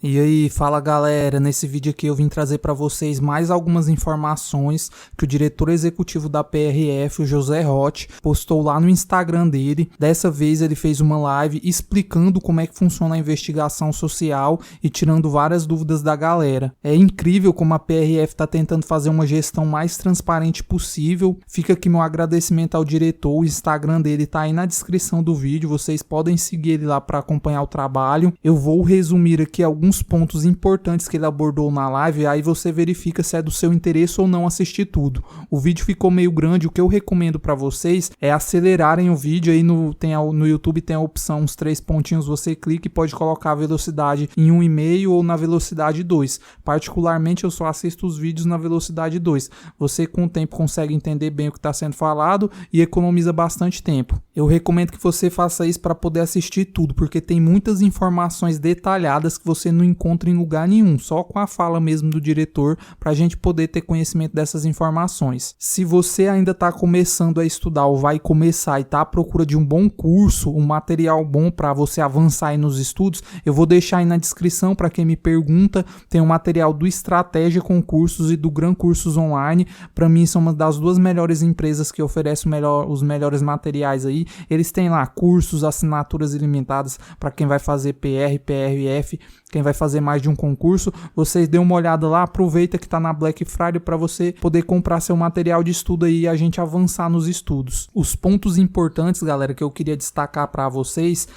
E aí, fala galera, nesse vídeo aqui eu vim trazer para vocês mais algumas informações que o diretor executivo da PRF, o José Roth, postou lá no Instagram dele. Dessa vez ele fez uma live explicando como é que funciona a investigação social e tirando várias dúvidas da galera. É incrível como a PRF está tentando fazer uma gestão mais transparente possível. Fica aqui meu agradecimento ao diretor, o Instagram dele tá aí na descrição do vídeo, vocês podem seguir ele lá para acompanhar o trabalho. Eu vou resumir aqui alguns pontos importantes que ele abordou na live, aí você verifica se é do seu interesse ou não assistir tudo. O vídeo ficou meio grande, o que eu recomendo para vocês é acelerarem o vídeo, aí no YouTube tem a opção, uns 3 pontinhos, você clica e pode colocar a velocidade em 1,5 ou na velocidade 2. Particularmente eu só assisto os vídeos na velocidade 2. Você com o tempo consegue entender bem o que está sendo falado e economiza bastante tempo. Eu recomendo que você faça isso para poder assistir tudo, porque tem muitas informações detalhadas que você não encontra em lugar nenhum, só com a fala mesmo do diretor, para a gente poder ter conhecimento dessas informações. Se você ainda está começando a estudar ou vai começar e está à procura de um bom curso, um material bom para você avançar aí nos estudos, eu vou deixar aí na descrição para quem me pergunta, tem um material do Estratégia Concursos e do Gran Cursos Online. Para mim são uma das duas melhores empresas que oferecem os melhores materiais aí. Eles têm lá cursos, assinaturas ilimitadas para quem vai fazer PR, PRF, quem vai fazer mais de um concurso. Vocês dêem uma olhada lá, aproveita que está na Black Friday para você poder comprar seu material de estudo aí e a gente avançar nos estudos. Os pontos importantes, galera, que eu queria destacar para vocês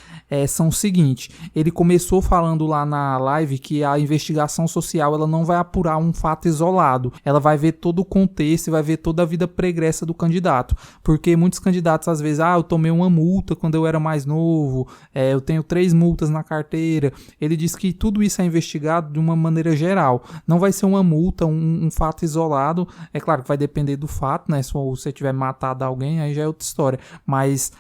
são o seguinte: ele começou falando lá na live que a investigação social ela não vai apurar um fato isolado, ela vai ver todo o contexto e vai ver toda a vida pregressa do candidato, porque muitos candidatos às vezes, eu tomei uma multa quando eu era mais novo, eu tenho 3 multas na carteira. Ele diz que tudo isso é investigado de uma maneira geral, não vai ser uma multa, um fato isolado. É claro que vai depender do fato, né? Se você tiver matado alguém, aí já é outra história, mas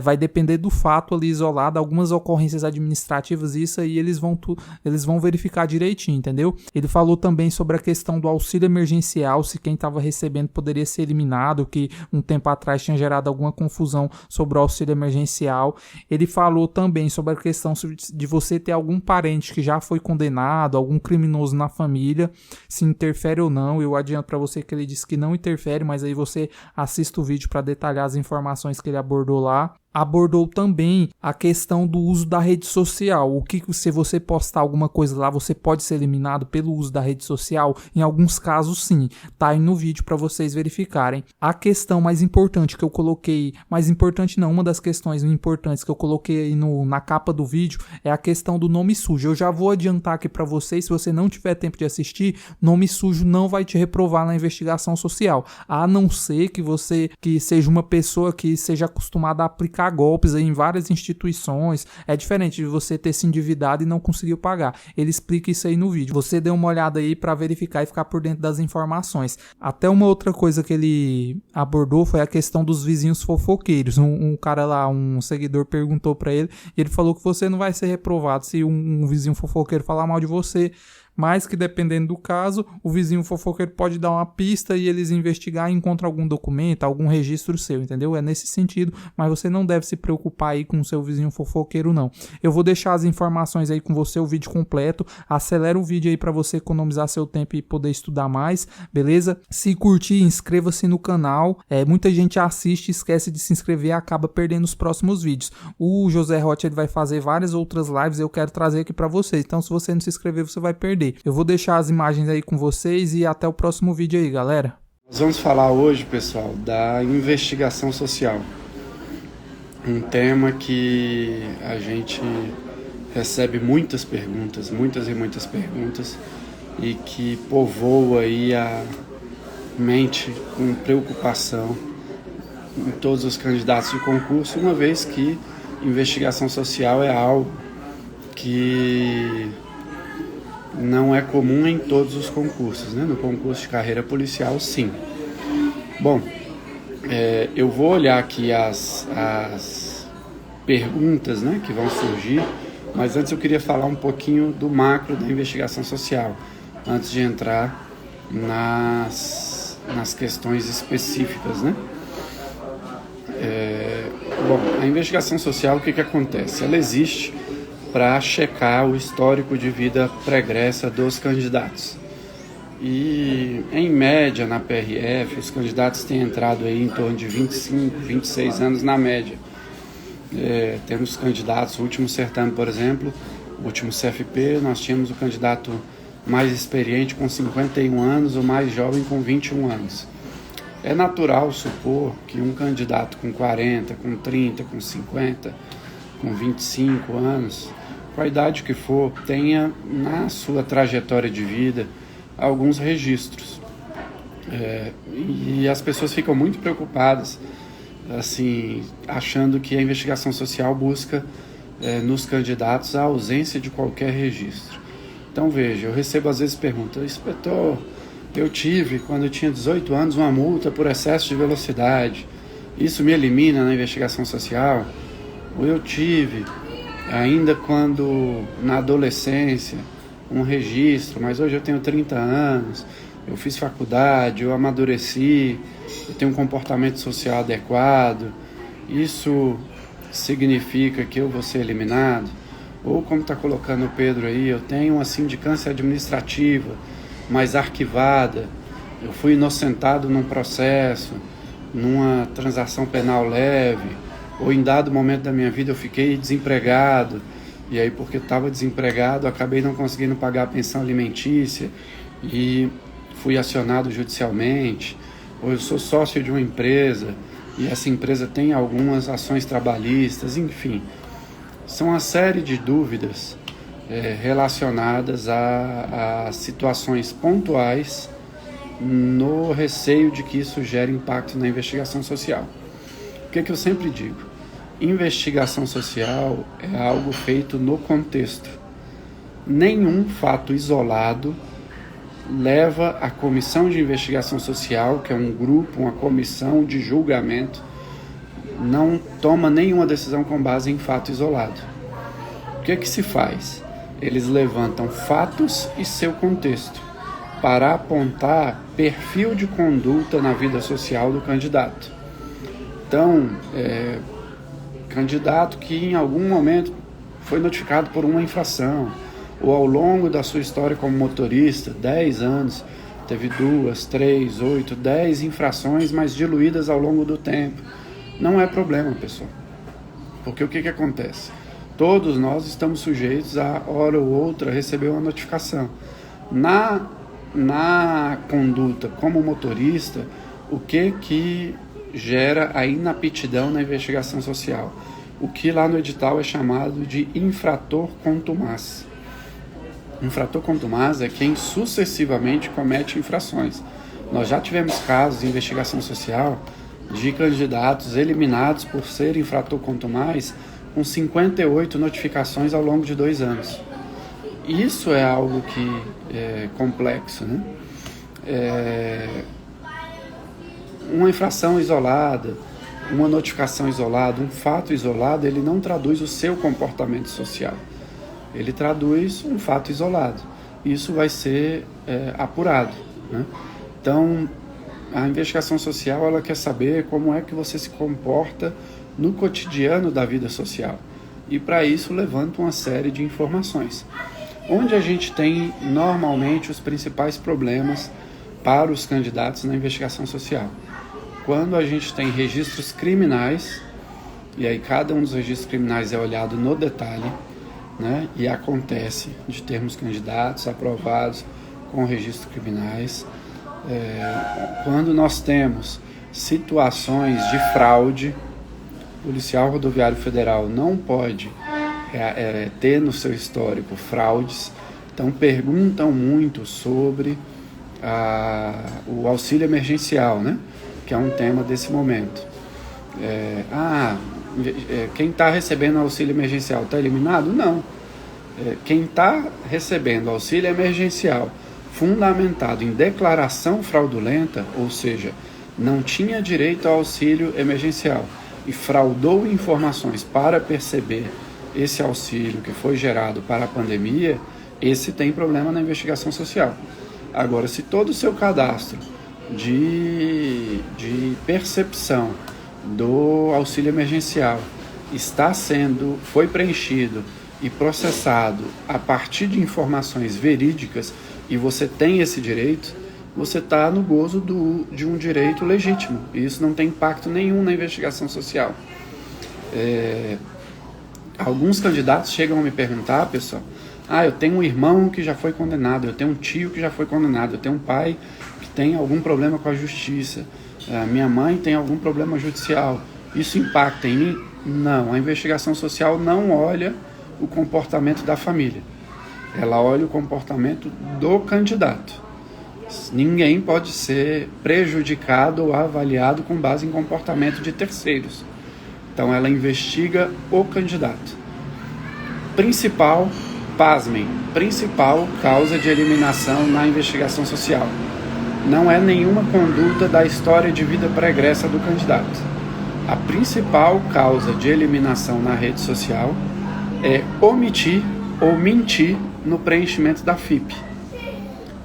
vai depender do fato ali isolado, algumas ocorrências administrativas, isso aí eles vão verificar direitinho, entendeu? Ele falou também sobre a questão do auxílio emergencial, se quem estava recebendo poderia ser eliminado, que um tempo atrás tinha gerado alguma confusão sobre o auxílio emergencial. Ele falou também sobre a questão de você ter algum parente que já foi condenado, algum criminoso na família, se interfere ou não. Eu adianto para você que ele disse que não interfere, mas aí você assista o vídeo para detalhar as informações que ele abordou lá. Abordou também a questão do uso da rede social, o que se você postar alguma coisa lá, você pode ser eliminado pelo uso da rede social. Em alguns casos sim, tá aí no vídeo para vocês verificarem. A questão mais importante que eu coloquei, mais importante não, uma das questões importantes que eu coloquei aí na capa do vídeo é a questão do nome sujo. Eu já vou adiantar aqui para vocês, se você não tiver tempo de assistir, nome sujo não vai te reprovar na investigação social, a não ser que você seja uma pessoa que seja acostumada a aplicar golpes aí em várias instituições. É diferente de você ter se endividado e não conseguiu pagar. Ele explica isso aí no vídeo. Você dê uma olhada aí para verificar e ficar por dentro das informações. Até uma outra coisa que ele abordou foi a questão dos vizinhos fofoqueiros. Um cara lá, um seguidor perguntou para ele e ele falou que você não vai ser reprovado se um vizinho fofoqueiro falar mal de você, mas que dependendo do caso, o vizinho fofoqueiro pode dar uma pista e eles investigar e encontrar algum documento, algum registro seu, entendeu? É nesse sentido, mas você não deve se preocupar aí com o seu vizinho fofoqueiro, não. Eu vou deixar as informações aí com você, o vídeo completo. Acelera o vídeo aí para você economizar seu tempo e poder estudar mais, beleza? Se curtir, inscreva-se no canal. Muita gente assiste, esquece de se inscrever e acaba perdendo os próximos vídeos. O José Roth ele vai fazer várias outras lives, eu quero trazer aqui para vocês. Então, se você não se inscrever, você vai perder. Eu vou deixar as imagens aí com vocês e até o próximo vídeo aí, galera. Nós vamos falar hoje, pessoal, da investigação social. Um tema que a gente recebe muitas perguntas, muitas e muitas perguntas, e que povoa aí a mente com preocupação em todos os candidatos de concurso, uma vez que investigação social é algo que não é comum em todos os concursos, né? No concurso de carreira policial, sim. Bom, eu vou olhar aqui as perguntas, né, que vão surgir, mas antes eu queria falar um pouquinho do macro da investigação social, antes de entrar nas questões específicas, né? Bom, a investigação social, o que acontece? Ela existe para checar o histórico de vida pregressa dos candidatos. E, em média, na PRF, os candidatos têm entrado aí em torno de 25, 26 anos na média. Temos candidatos, o último certame, por exemplo, o último CFP, nós tínhamos o candidato mais experiente com 51 anos, o mais jovem com 21 anos. É natural supor que um candidato com 40, com 30, com 50, com 25 anos, com a idade que for, tenha na sua trajetória de vida alguns registros. E as pessoas ficam muito preocupadas, assim, achando que a investigação social busca nos candidatos a ausência de qualquer registro. Então veja, eu recebo às vezes perguntas: inspetor, eu tive, quando eu tinha 18 anos, uma multa por excesso de velocidade, isso me elimina na investigação social? Ou eu tive, ainda quando na adolescência, um registro, mas hoje eu tenho 30 anos, eu fiz faculdade, eu amadureci, eu tenho um comportamento social adequado, isso significa que eu vou ser eliminado? Ou, como está colocando o Pedro aí, eu tenho uma sindicância administrativa, mas arquivada, eu fui inocentado num processo, numa transação penal leve, ou em dado momento da minha vida eu fiquei desempregado, e aí porque estava desempregado acabei não conseguindo pagar a pensão alimentícia e fui acionado judicialmente, ou eu sou sócio de uma empresa e essa empresa tem algumas ações trabalhistas, enfim, são uma série de dúvidas relacionadas a situações pontuais, no receio de que isso gere impacto na investigação social. O que eu sempre digo? Investigação social é algo feito no contexto. Nenhum fato isolado leva a comissão de investigação social, que é um grupo, uma comissão de julgamento, não toma nenhuma decisão com base em fato isolado. O que se faz? Eles levantam fatos e seu contexto para apontar perfil de conduta na vida social do candidato. Então, candidato que em algum momento foi notificado por uma infração, ou ao longo da sua história como motorista, 10 anos, teve 2, 3, 8, 10 infrações, mas diluídas ao longo do tempo. Não é problema, pessoal. Porque o que acontece? Todos nós estamos sujeitos a, hora ou outra, receber uma notificação. Na conduta como motorista, o que gera a inaptidão na investigação social? O que lá no edital é chamado de infrator contumaz. Infrator contumaz é quem sucessivamente comete infrações. Nós já tivemos casos de investigação social de candidatos eliminados por ser infrator contumaz com 58 notificações ao longo de 2 anos. Isso é algo que é complexo, né? Uma infração isolada, uma notificação isolada, um fato isolado, ele não traduz o seu comportamento social. Ele traduz um fato isolado. Isso vai ser apurado, né? Então, a investigação social, ela quer saber como é que você se comporta no cotidiano da vida social. E para isso levanta uma série de informações. Onde a gente tem normalmente os principais problemas para os candidatos na investigação social? Quando a gente tem registros criminais, e aí cada um dos registros criminais é olhado no detalhe, né? E acontece de termos candidatos aprovados com registros criminais. Quando nós temos situações de fraude, o policial rodoviário federal não pode ter no seu histórico fraudes, então perguntam muito sobre o auxílio emergencial, né? Que é um tema desse momento. Quem está recebendo auxílio emergencial está eliminado? Não. Quem está recebendo auxílio emergencial fundamentado em declaração fraudulenta, ou seja, não tinha direito ao auxílio emergencial e fraudou informações para perceber esse auxílio que foi gerado para a pandemia, esse tem problema na investigação social. Agora, se todo o seu cadastro de percepção do auxílio emergencial foi preenchido e processado a partir de informações verídicas, e você tem esse direito, você está no gozo de um direito legítimo. E isso não tem impacto nenhum na investigação social. Alguns candidatos chegam a me perguntar, pessoal, eu tenho um irmão que já foi condenado, eu tenho um tio que já foi condenado, eu tenho um pai que tem algum problema com a justiça, minha mãe tem algum problema judicial, isso impacta em mim? Não, a investigação social não olha o comportamento da família, ela olha o comportamento do candidato. Ninguém pode ser prejudicado ou avaliado com base em comportamento de terceiros. Então ela investiga o candidato. Principal causa de eliminação na investigação social. Não é nenhuma conduta da história de vida pregressa do candidato. A principal causa de eliminação na rede social é omitir ou mentir no preenchimento da FIP.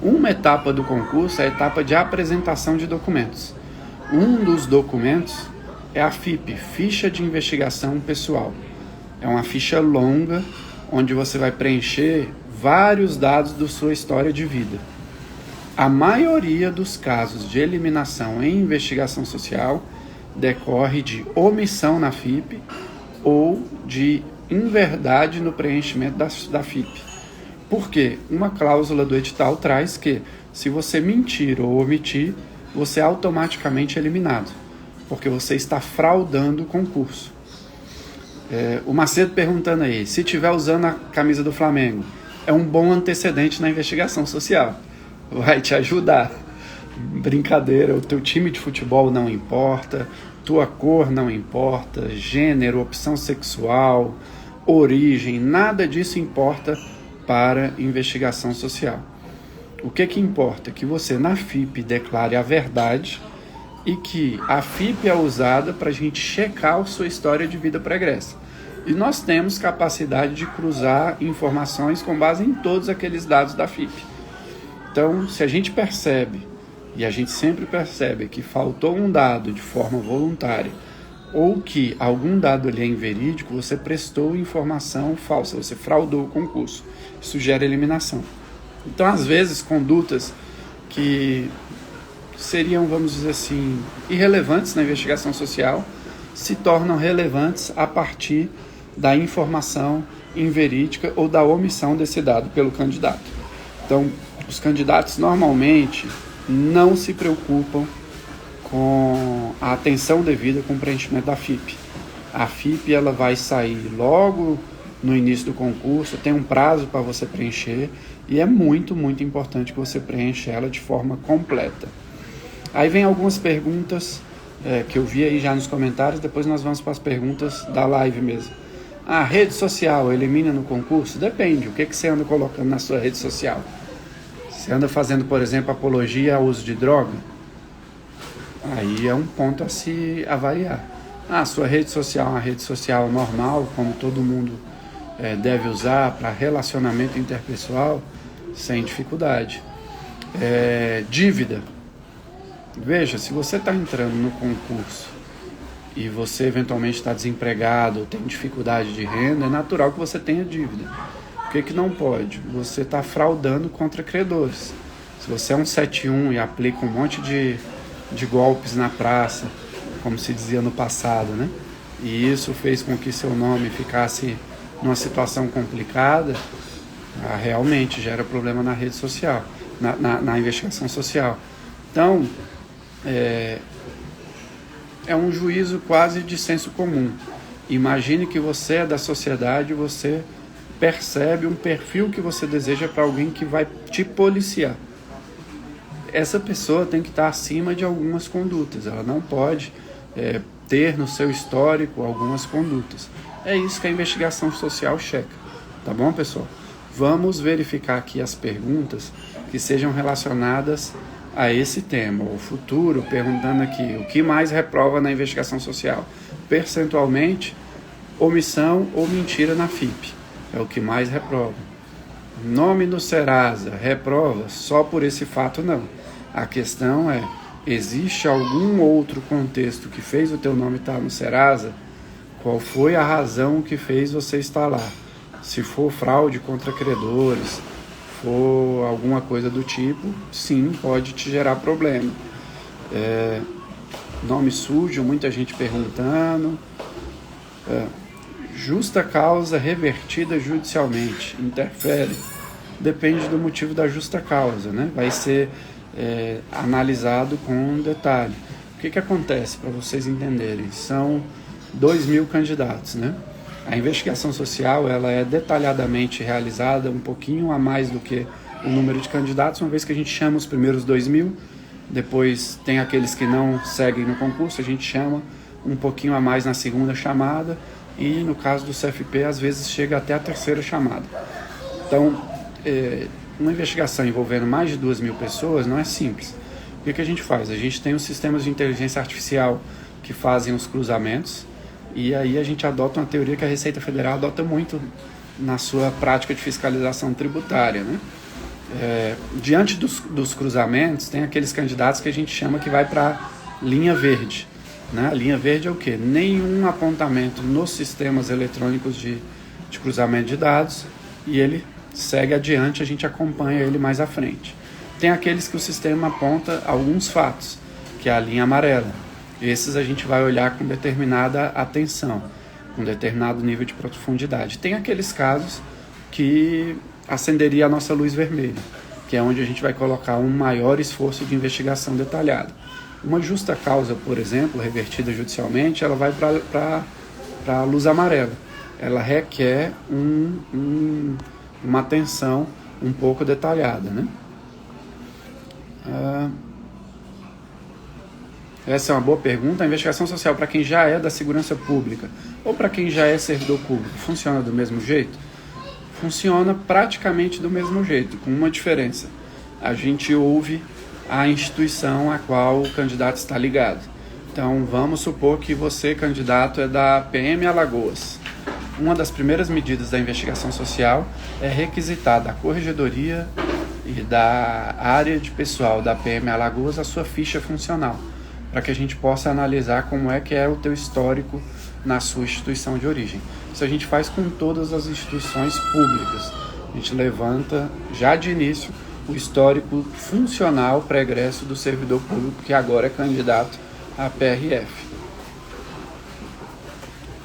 Uma etapa do concurso é a etapa de apresentação de documentos. Um dos documentos é a FIP, Ficha de Investigação Pessoal. É uma ficha longa, onde você vai preencher vários dados da sua história de vida. A maioria dos casos de eliminação em investigação social decorre de omissão na FIP ou de inverdade no preenchimento da FIP. Por quê? Uma cláusula do edital traz que, se você mentir ou omitir, você é automaticamente eliminado, porque você está fraudando o concurso. O Macedo perguntando aí, se estiver usando a camisa do Flamengo, é um bom antecedente na investigação social, vai te ajudar. Brincadeira, o teu time de futebol não importa, tua cor não importa, gênero, opção sexual, origem, nada disso importa para investigação social. O que importa? Que você na FIP declare a verdade e que a FIP é usada para a gente checar a sua história de vida pregressa. E nós temos capacidade de cruzar informações com base em todos aqueles dados da FIP. Então, se a gente percebe, e a gente sempre percebe que faltou um dado de forma voluntária, ou que algum dado ali é inverídico, você prestou informação falsa, você fraudou o concurso. Isso gera eliminação. Então, às vezes, condutas que seriam, vamos dizer assim, irrelevantes na investigação social, se tornam relevantes a partir da informação inverídica ou da omissão desse dado pelo candidato. Então, os candidatos normalmente não se preocupam com a atenção devida com o preenchimento da FIP. A FIP ela vai sair logo no início do concurso, tem um prazo para você preencher e é muito, muito importante que você preencha ela de forma completa. Aí vem algumas perguntas que eu vi aí já nos comentários, depois nós vamos para as perguntas da live mesmo. A rede social elimina no concurso? Depende, o que você anda colocando na sua rede social? Você anda fazendo, por exemplo, apologia ao uso de droga? Aí é um ponto a se avaliar. Sua rede social é uma rede social normal, como todo mundo deve usar para relacionamento interpessoal, sem dificuldade. Dívida. Veja, se você está entrando no concurso e você eventualmente está desempregado ou tem dificuldade de renda, é natural que você tenha dívida. O que não pode? Você está fraudando contra credores. Se você é um 71 e aplica um monte de golpes na praça, como se dizia no passado, né? E isso fez com que seu nome ficasse numa situação complicada, realmente gera problema na rede social, na investigação social. Então, é um juízo quase de senso comum. Imagine que você é da sociedade, você percebe um perfil que você deseja para alguém que vai te policiar. Essa pessoa tem que estar acima de algumas condutas, ela não pode ter no seu histórico algumas condutas. É isso que a investigação social checa, tá bom, pessoal? Vamos verificar aqui as perguntas que sejam relacionadas a esse tema. O futuro, perguntando aqui, o que mais reprova na investigação social? Percentualmente, omissão ou mentira na FIP, é o que mais reprova. Nome no Serasa, reprova só por esse fato? Não. A questão é, existe algum outro contexto que fez o teu nome estar no Serasa? Qual foi a razão que fez você estar lá? Se for fraude contra credores, for alguma coisa do tipo, sim, pode te gerar problema. Nome sujo, muita gente perguntando. Justa causa revertida judicialmente, interfere? Depende do motivo da justa causa, né? Vai ser analisado com detalhe. O que acontece, para vocês entenderem? São 2.000 candidatos, né? A investigação social ela é detalhadamente realizada um pouquinho a mais do que o número de candidatos, uma vez que a gente chama os primeiros 2.000, depois tem aqueles que não seguem no concurso, a gente chama um pouquinho a mais na segunda chamada e no caso do CFP às vezes chega até a terceira chamada. Então, uma investigação envolvendo mais de 2.000 pessoas não é simples. O que a gente faz? A gente tem os sistemas de inteligência artificial que fazem os cruzamentos e aí a gente adota uma teoria que a Receita Federal adota muito na sua prática de fiscalização tributária, né? Diante dos cruzamentos, tem aqueles candidatos que a gente chama que vai para linha verde, né? A linha verde é o quê? Nenhum apontamento nos sistemas eletrônicos de cruzamento de dados e ele segue adiante, a gente acompanha ele mais à frente. Tem aqueles que o sistema aponta alguns fatos, que é a linha amarela. Esses a gente vai olhar com determinada atenção, com determinado nível de profundidade. Tem aqueles casos que acenderia a nossa luz vermelha, que é onde a gente vai colocar um maior esforço de investigação detalhada. Uma justa causa, por exemplo, revertida judicialmente, ela vai para a luz amarela. Ela requer uma atenção um pouco detalhada, né? Essa é uma boa pergunta. A investigação social para quem já é da segurança pública ou para quem já é servidor público, funciona do mesmo jeito? Funciona praticamente do mesmo jeito, com uma diferença. A gente ouve a instituição a qual o candidato está ligado. Então, vamos supor que você, candidato, é da PM Alagoas. Uma das primeiras medidas da investigação social é requisitar da Corregedoria e da área de pessoal da PM Alagoas a sua ficha funcional, para que a gente possa analisar como é que é o teu histórico na sua instituição de origem. Isso a gente faz com todas as instituições públicas. A gente levanta já de início o histórico funcional pregresso do servidor público que agora é candidato à PRF.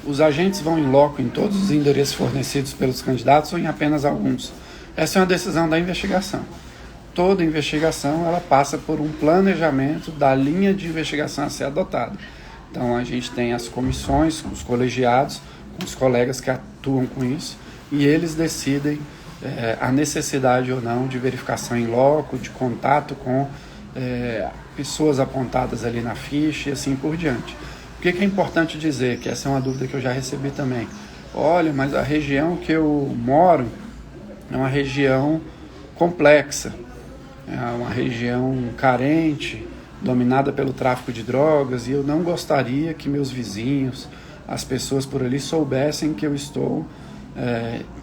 Os agentes vão em loco em todos os endereços fornecidos pelos candidatos ou em apenas alguns? Essa é uma decisão da investigação. Toda investigação ela passa por um planejamento da linha de investigação a ser adotada. Então a gente tem as comissões, os colegiados, os colegas que atuam com isso, e eles decidem a necessidade ou não de verificação em loco, de contato com pessoas apontadas ali na ficha e assim por diante. O que é importante dizer, que essa é uma dúvida que eu já recebi também. Olha, mas a região que eu moro é uma região complexa, é uma região carente, dominada pelo tráfico de drogas, e eu não gostaria que meus vizinhos, as pessoas por ali, soubessem que eu estou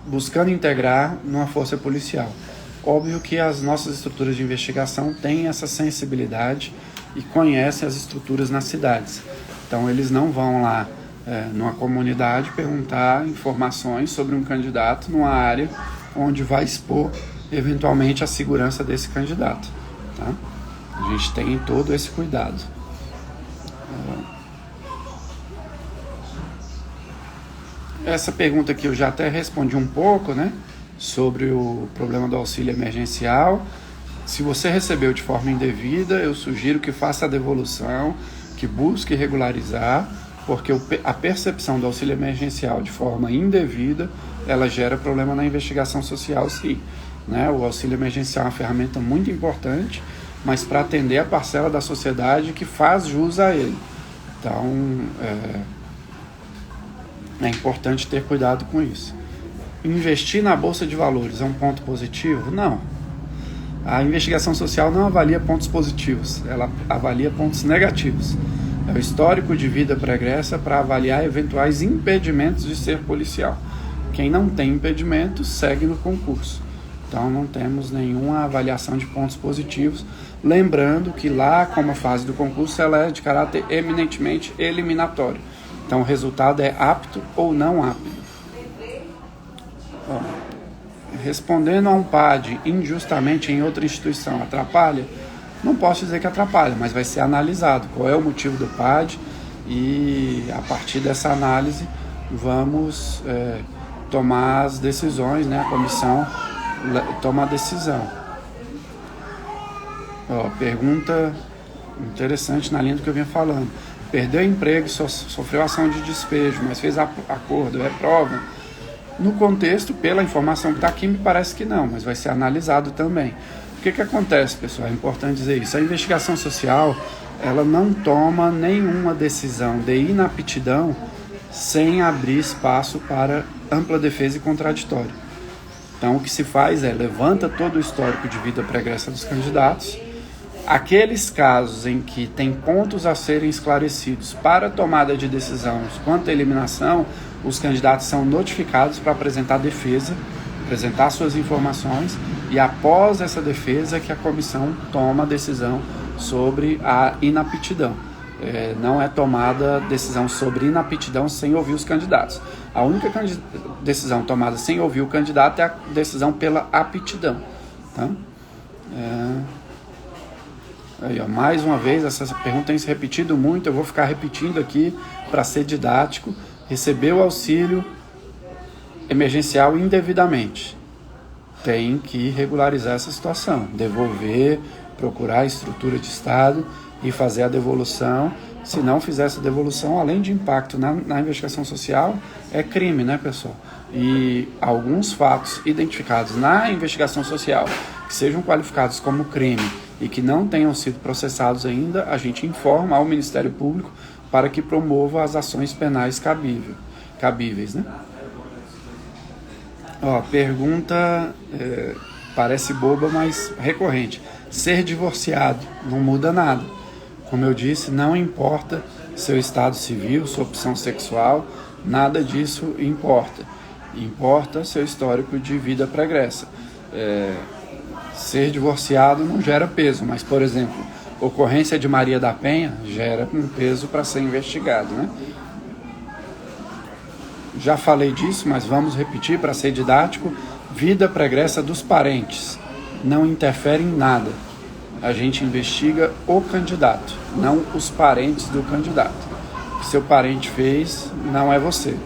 buscando integrar numa força policial. Óbvio que as nossas estruturas de investigação têm essa sensibilidade e conhecem as estruturas nas cidades. Então eles não vão lá numa comunidade perguntar informações sobre um candidato numa área onde vai expor eventualmente a segurança desse candidato, tá? A gente tem todo esse cuidado. Essa pergunta aqui eu já até respondi um pouco, né, sobre o problema do auxílio emergencial. Se você recebeu de forma indevida, eu sugiro que faça a devolução, que busque regularizar, porque a percepção do auxílio emergencial de forma indevida, ela gera problema na investigação social, sim. Né? O auxílio emergencial é uma ferramenta muito importante, mas para atender a parcela da sociedade que faz jus a ele. Então, é importante ter cuidado com isso. Investir na Bolsa de Valores é um ponto positivo? Não. A investigação social não avalia pontos positivos, ela avalia pontos negativos. É o histórico de vida pregressa para avaliar eventuais impedimentos de ser policial. Quem não tem impedimento segue no concurso. Então não temos nenhuma avaliação de pontos positivos. Lembrando que lá, como a fase do concurso, ela é de caráter eminentemente eliminatório. Então o resultado é apto ou não apto. respondendo a um PAD injustamente em outra instituição atrapalha? Não posso dizer que atrapalha, mas vai ser analisado qual é o motivo do PAD e a partir dessa análise vamos tomar as decisões, né? A comissão toma a decisão. Pergunta interessante na linha do que eu vinha falando. Perdeu o emprego, sofreu ação de despejo, mas fez acordo, é prova. No contexto, pela informação que está aqui, me parece que não, mas vai ser analisado também. O que acontece, pessoal? É importante dizer isso. A investigação social, ela não toma nenhuma decisão de inaptidão sem abrir espaço para ampla defesa e contraditório. Então, o que se faz é levanta todo o histórico de vida pregressa dos candidatos. Aqueles casos em que tem pontos a serem esclarecidos para tomada de decisão quanto à eliminação, os candidatos são notificados para apresentar defesa, apresentar suas informações, e após essa defesa que a comissão toma a decisão sobre a inaptidão. Não é tomada decisão sobre inaptidão sem ouvir os candidatos. A única decisão tomada sem ouvir o candidato é a decisão pela aptidão. Tá? Aí, mais uma vez, essa pergunta tem se repetido muito, eu vou ficar repetindo aqui para ser didático. Recebeu auxílio emergencial indevidamente. Tem que regularizar essa situação, devolver, procurar a estrutura de Estado e fazer a devolução. Se não fizer essa devolução, além de impacto na investigação social, é crime, né, pessoal? E alguns fatos identificados na investigação social que sejam qualificados como crime e que não tenham sido processados ainda, a gente informa ao Ministério Público para que promova as ações penais cabíveis, né? Pergunta parece boba, mas recorrente. Ser divorciado não muda nada. Como eu disse, não importa seu estado civil, sua opção sexual, nada disso importa. Importa seu histórico de vida pregressa. Ser divorciado não gera peso, mas, por exemplo, ocorrência de Maria da Penha gera um peso para ser investigado, né? Já falei disso, mas vamos repetir para ser didático. Vida pregressa dos parentes não interfere em nada. A gente investiga o candidato, não os parentes do candidato. O que seu parente fez não é você.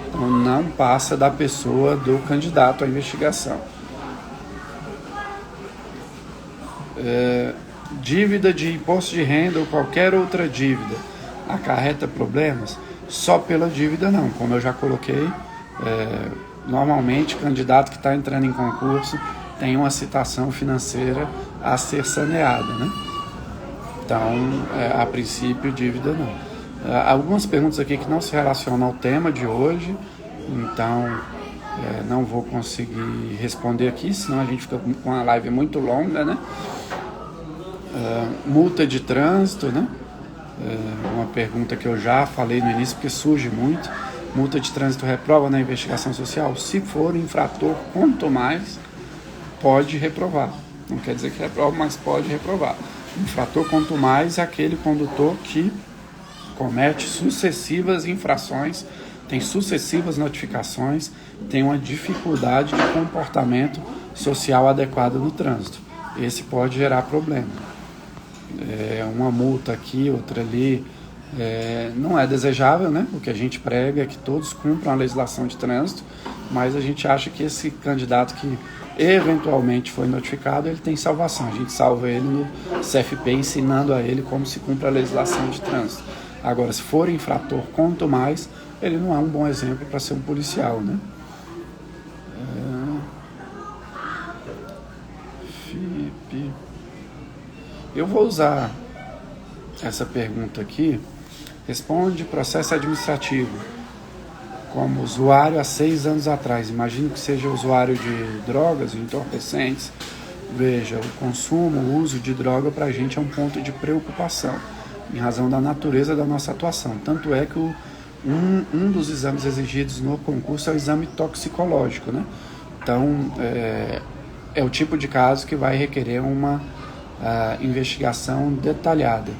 Então não passa da pessoa do candidato à investigação. Dívida de imposto de renda ou qualquer outra dívida acarreta problemas? Só pela dívida não, como eu já coloquei, normalmente candidato que está entrando em concurso tem uma citação financeira a ser saneada, né? Então, a princípio, dívida não. Algumas perguntas aqui que não se relacionam ao tema de hoje, então não vou conseguir responder aqui, senão a gente fica com uma live muito longa, né? Multa de trânsito, né? Uma pergunta que eu já falei no início, porque surge muito. Multa de trânsito reprova na investigação social? Se for infrator, quanto mais, pode reprovar. Não quer dizer que reprova, mas pode reprovar. Infrator, quanto mais, é aquele condutor que comete sucessivas infrações, tem sucessivas notificações, tem uma dificuldade de comportamento social adequado no trânsito. Esse pode gerar problema. Uma multa aqui, outra ali, não é desejável, né? O que a gente prega é que todos cumpram a legislação de trânsito, mas a gente acha que esse candidato que eventualmente foi notificado, ele tem salvação. A gente salva ele no CFP, ensinando a ele como se cumpre a legislação de trânsito. Agora, se for infrator, quanto mais, ele não é um bom exemplo para ser um policial, né? Eu vou usar essa pergunta aqui. Responde processo administrativo. Como usuário há 6 anos atrás. Imagino que seja usuário de drogas, de entorpecentes. Veja, o consumo, o uso de droga para a gente é um ponto de preocupação, em razão da natureza da nossa atuação. Tanto é que um dos exames exigidos no concurso é o exame toxicológico, né? Então, é o tipo de caso que vai requerer uma investigação detalhada.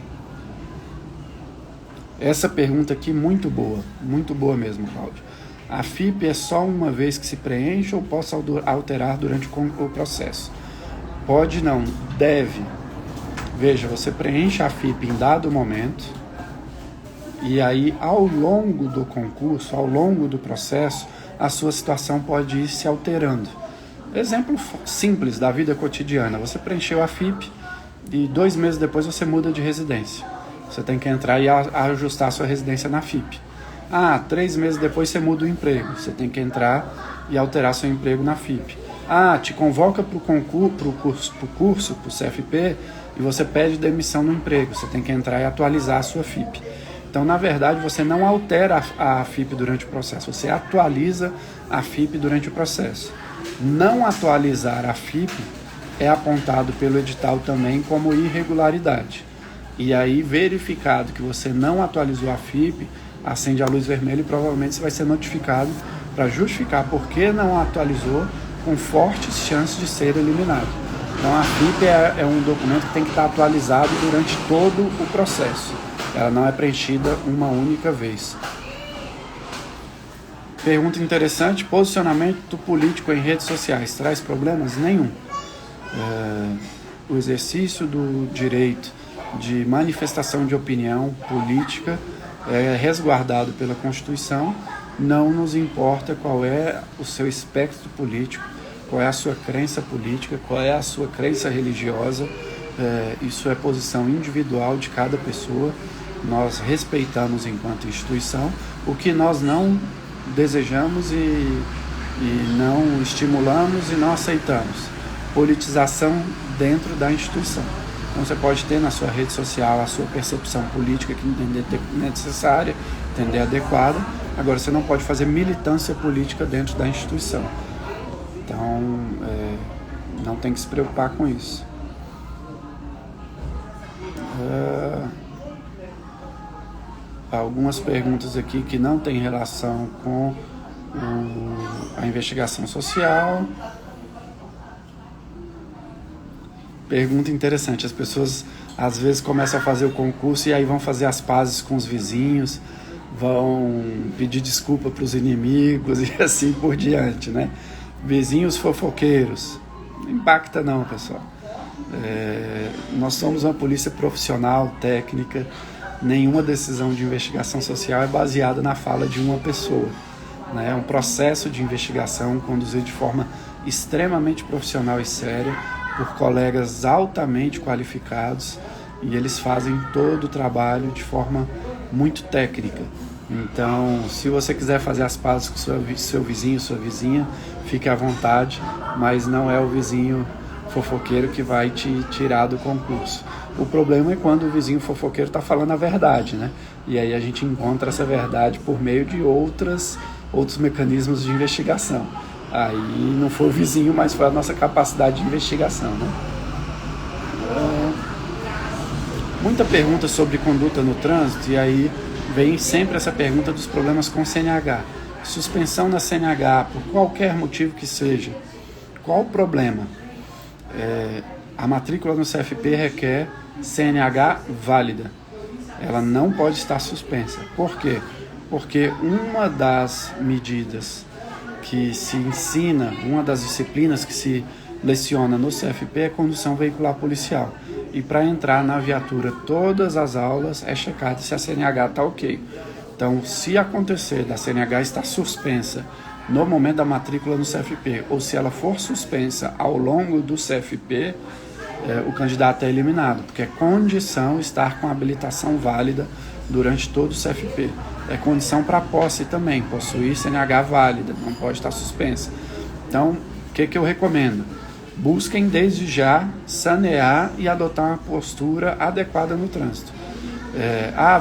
Essa pergunta aqui muito boa mesmo, Cláudio. A FIP é só uma vez que se preenche ou posso alterar durante o processo? Pode não, deve. Veja, você preenche a FIP em dado momento e aí ao longo do concurso, ao longo do processo, a sua situação pode ir se alterando. Exemplo simples da vida cotidiana, você preencheu a FIP e 2 meses depois você muda de residência. Você tem que entrar e ajustar a sua residência na FIP. 3 meses depois você muda o emprego. Você tem que entrar e alterar seu emprego na FIP. Te convoca para o curso, para o CFP, e você pede demissão no emprego. Você tem que entrar e atualizar a sua FIP. Então, na verdade, você não altera a FIP durante o processo. Você atualiza a FIP durante o processo. Não atualizar a FIP é apontado pelo edital também como irregularidade. E aí, verificado que você não atualizou a FIP, acende a luz vermelha e provavelmente você vai ser notificado para justificar por que não atualizou, com fortes chances de ser eliminado. Então a FIP é um documento que tem que estar atualizado durante todo o processo. Ela não é preenchida uma única vez. Pergunta interessante: posicionamento político em redes sociais traz problemas? Nenhum. O exercício do direito de manifestação de opinião política é resguardado pela Constituição. Não nos importa qual é o seu espectro político, qual é a sua crença política, qual é a sua crença religiosa. Isso é posição individual de cada pessoa. Nós respeitamos enquanto instituição. O que nós não desejamos e não estimulamos e não aceitamos: politização dentro da instituição. Então você pode ter na sua rede social a sua percepção política que entender necessária, entender adequada. Agora você não pode fazer militância política dentro da instituição. Então não tem que se preocupar com isso. Algumas perguntas aqui que não têm relação com a investigação social. Pergunta interessante: as pessoas às vezes começam a fazer o concurso e aí vão fazer as pazes com os vizinhos, vão pedir desculpa para os inimigos e assim por diante, né? Vizinhos fofoqueiros. Não impacta não, pessoal. Nós somos uma polícia profissional, técnica. Nenhuma decisão de investigação social é baseada na fala de uma pessoa, né? É um processo de investigação conduzido de forma extremamente profissional e séria por colegas altamente qualificados, e eles fazem todo o trabalho de forma muito técnica. Então, se você quiser fazer as pazes com seu vizinho, sua vizinha, fique à vontade, mas não é o vizinho fofoqueiro que vai te tirar do concurso. O problema é quando o vizinho fofoqueiro está falando a verdade, né? E aí a gente encontra essa verdade por meio de outros mecanismos de investigação. Aí não foi o vizinho, mas foi a nossa capacidade de investigação, né? Muita pergunta sobre conduta no trânsito, e aí vem sempre essa pergunta dos problemas com CNH. Suspensão na CNH, por qualquer motivo que seja. Qual o problema? A matrícula no CFP requer CNH válida. Ela não pode estar suspensa. Por quê? Porque uma das medidas que se ensina, uma das disciplinas que se leciona no CFP é condução veicular policial. E para entrar na viatura, todas as aulas é checado se a CNH está ok. Então, se acontecer da CNH estar suspensa no momento da matrícula no CFP, ou se ela for suspensa ao longo do CFP, o candidato é eliminado, porque é condição estar com habilitação válida durante todo o CFP. É condição para posse também, possuir CNH válida, não pode estar suspensa. Então, o que eu recomendo? Busquem desde já sanear e adotar uma postura adequada no trânsito.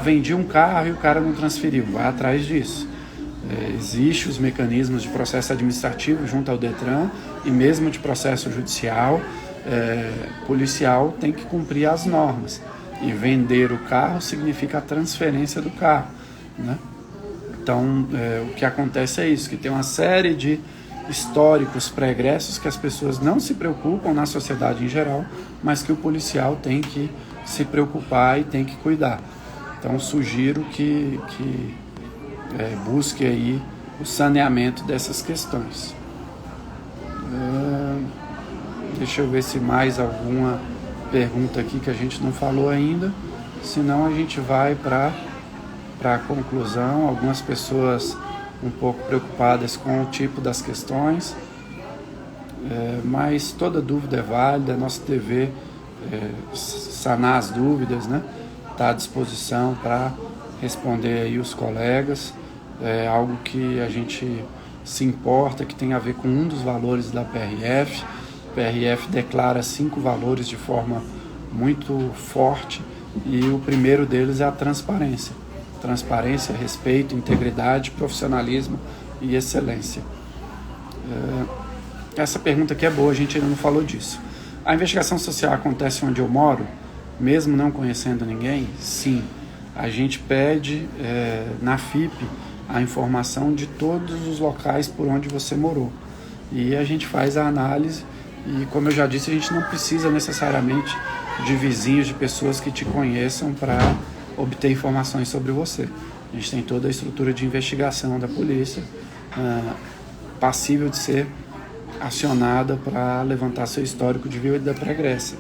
Vendi um carro e o cara não transferiu, vai atrás disso. Existem os mecanismos de processo administrativo junto ao Detran e mesmo de processo judicial. Policial tem que cumprir as normas, e vender o carro significa a transferência do carro, né? Então o que acontece é isso, que tem uma série de históricos pregressos que as pessoas não se preocupam na sociedade em geral, mas que o policial tem que se preocupar e tem que cuidar. Então sugiro que busque aí o saneamento dessas questões. Deixa eu ver se mais alguma pergunta aqui que a gente não falou ainda, senão a gente vai para a conclusão. Algumas pessoas um pouco preocupadas com o tipo das questões, mas toda dúvida é válida. Nosso dever sanar as dúvidas, né? Está à disposição para responder aí os colegas. É algo que a gente se importa, que tem a ver com um dos valores da PRF. A PRF declara 5 valores de forma muito forte e o primeiro deles é a transparência. Transparência, respeito, integridade, profissionalismo e excelência. Essa pergunta aqui é boa, a gente ainda não falou disso. A investigação social acontece onde eu moro, mesmo não conhecendo ninguém? Sim. A gente pede na FIP a informação de todos os locais por onde você morou. E a gente faz a análise e, como eu já disse, a gente não precisa necessariamente de vizinhos, de pessoas que te conheçam para obter informações sobre você. A gente tem toda a estrutura de investigação da polícia passível de ser acionada para levantar seu histórico de vida pregressa.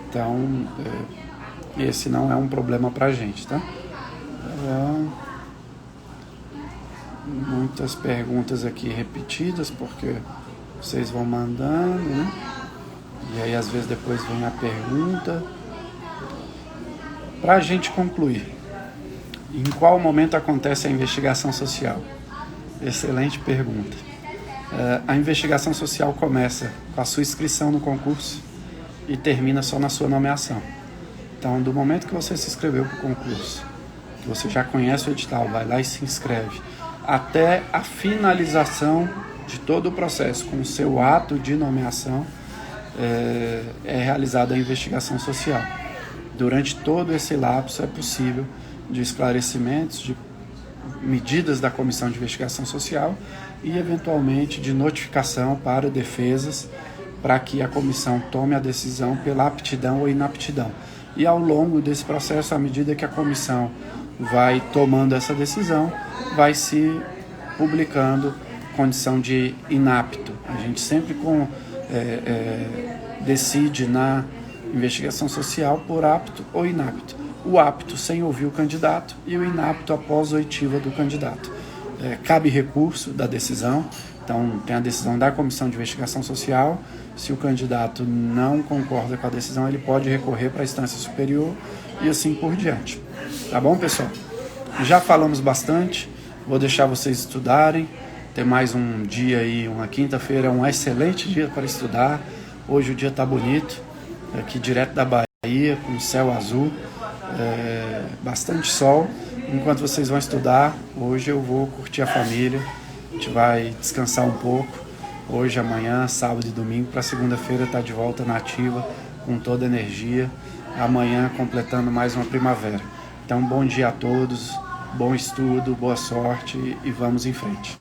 Então, esse não é um problema para a gente, tá? Muitas perguntas aqui repetidas, porque vocês vão mandando, né? E aí, às vezes, depois vem a pergunta. Para a gente concluir, em qual momento acontece a investigação social? Excelente pergunta. A investigação social começa com a sua inscrição no concurso e termina só na sua nomeação. Então, do momento que você se inscreveu para o concurso, que você já conhece o edital, vai lá e se inscreve, até a finalização de todo o processo, com o seu ato de nomeação, é realizada a investigação social. Durante todo esse lapso é possível de esclarecimentos, de medidas da Comissão de Investigação Social e, eventualmente, de notificação para defesas, para que a comissão tome a decisão pela aptidão ou inaptidão. E ao longo desse processo, à medida que a comissão vai tomando essa decisão, vai se publicando condição de inapto. A gente sempre decide na investigação social por apto ou inapto. O apto sem ouvir o candidato e o inapto após a oitiva do candidato. Cabe recurso da decisão, então tem a decisão da Comissão de Investigação Social. Se o candidato não concorda com a decisão, ele pode recorrer para a instância superior e assim por diante. Tá bom, pessoal? Já falamos bastante, vou deixar vocês estudarem. Tem mais um dia aí, uma quinta-feira, é um excelente dia para estudar. Hoje o dia está bonito, aqui direto da Bahia, com céu azul, bastante sol. Enquanto vocês vão estudar, hoje eu vou curtir a família, a gente vai descansar um pouco. Hoje, amanhã, sábado e domingo, para segunda-feira tá de volta na ativa, com toda a energia. Amanhã completando mais uma primavera. Então, bom dia a todos, bom estudo, boa sorte e vamos em frente.